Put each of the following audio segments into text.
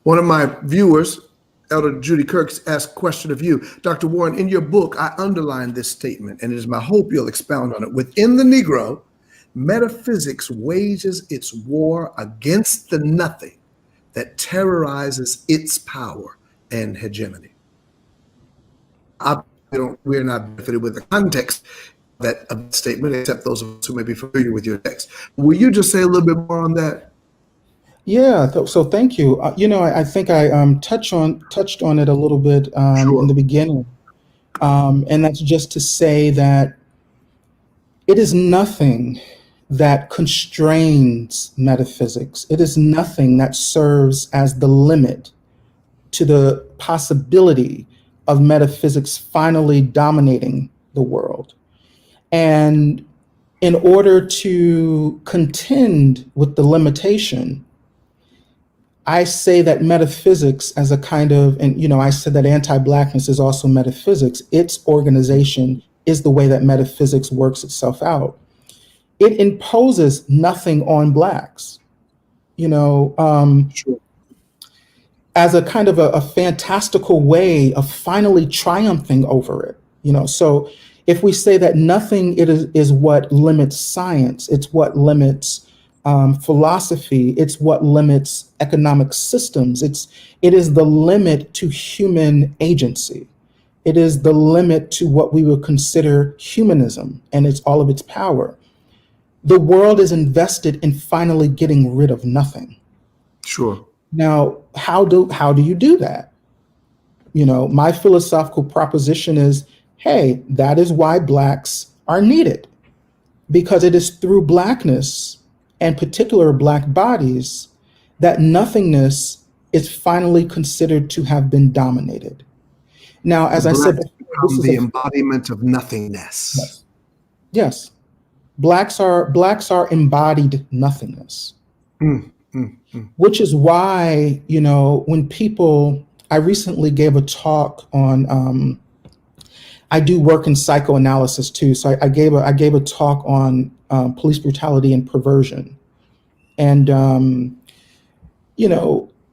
One of my viewers, Elder Judy Kirks, asked a question of you. Dr. Warren, in your book, I underlined this statement, and it is my hope you'll expound on it. Within the Negro, metaphysics wages its war against the nothing that terrorizes its power and hegemony. We're not benefited with the context of that statement, except those of us who may be familiar with your text. Will you just say a little bit more on that? Yeah, so thank you. I think I touched on it a little bit in the beginning, and that's just to say that it is nothing that constrains metaphysics. It is nothing that serves as the limit to the possibility of metaphysics finally dominating the world. And in order to contend with the limitation, I say that metaphysics as a kind of, and I said that anti-Blackness is also metaphysics. Its organization is the way that metaphysics works itself out. It imposes nothing on Blacks, as a kind of a fantastical way of finally triumphing over it. So if we say that nothing is what limits science, it's what limits philosophy, it's what limits economic systems. It is the limit to human agency. It is the limit to what we would consider humanism and all of its power. The world is invested in finally getting rid of nothing. Sure. Now, how do you do that? My philosophical proposition is, hey, that is why Blacks are needed, because it is through Blackness and particular Black bodies that nothingness is finally considered to have been dominated. Now, as I said, this is the embodiment of nothingness. Yes. Blacks are embodied nothingness. Which is why, when I recently gave a talk on, I do work in psychoanalysis too. So I gave a talk on police brutality and perversion. And,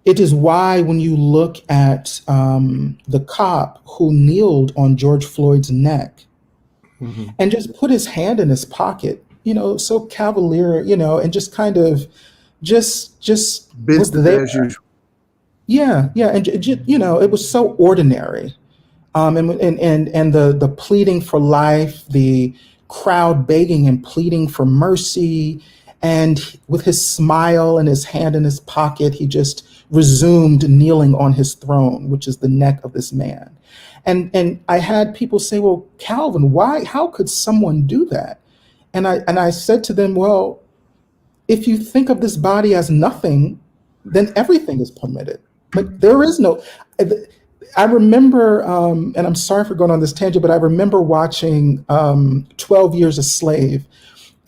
it is why when you look at the cop who kneeled on George Floyd's neck and just put his hand in his pocket, so cavalier, and just kind of just was there. As usual. Yeah. And it was so ordinary. And the pleading for life, the crowd begging and pleading for mercy, and with his smile and his hand in his pocket, he just resumed kneeling on his throne, which is the neck of this man. And I had people say, well, Calvin, how could someone do that? And I said to them, well, if you think of this body as nothing, then everything is permitted. Like there is no, I remember, and I'm sorry for going on this tangent, but I remember watching 12 Years a Slave.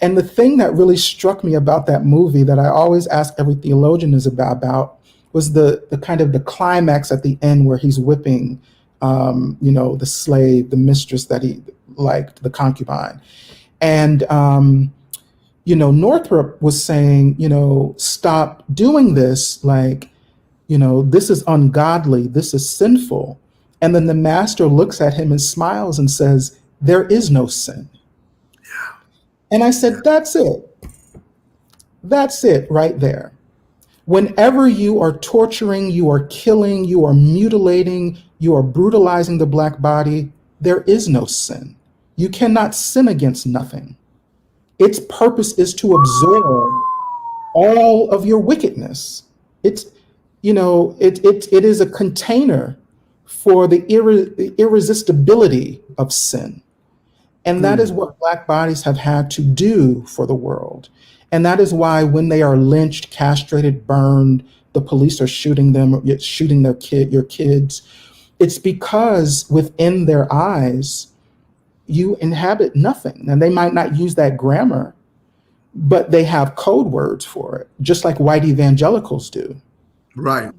And the thing that really struck me about that movie that I always ask every theologian is about was the kind of the climax at the end where he's whipping, the slave, the mistress that he liked, the concubine. And, Northrop was saying, stop doing this. This is ungodly. This is sinful. And then the master looks at him and smiles and says, there is no sin. Yeah. And I said, that's it. That's it right there. Whenever you are torturing, you are killing, you are mutilating, you are brutalizing the Black body, there is no sin. You cannot sin against nothing. Its purpose is to absorb all of your wickedness. It is a container for the irresistibility of sin. And that is what Black bodies have had to do for the world. And that is why when they are lynched, castrated, burned, the police are shooting them, shooting your kids. It's because within their eyes, you inhabit nothing. And they might not use that grammar, but they have code words for it, just like white evangelicals do. Right.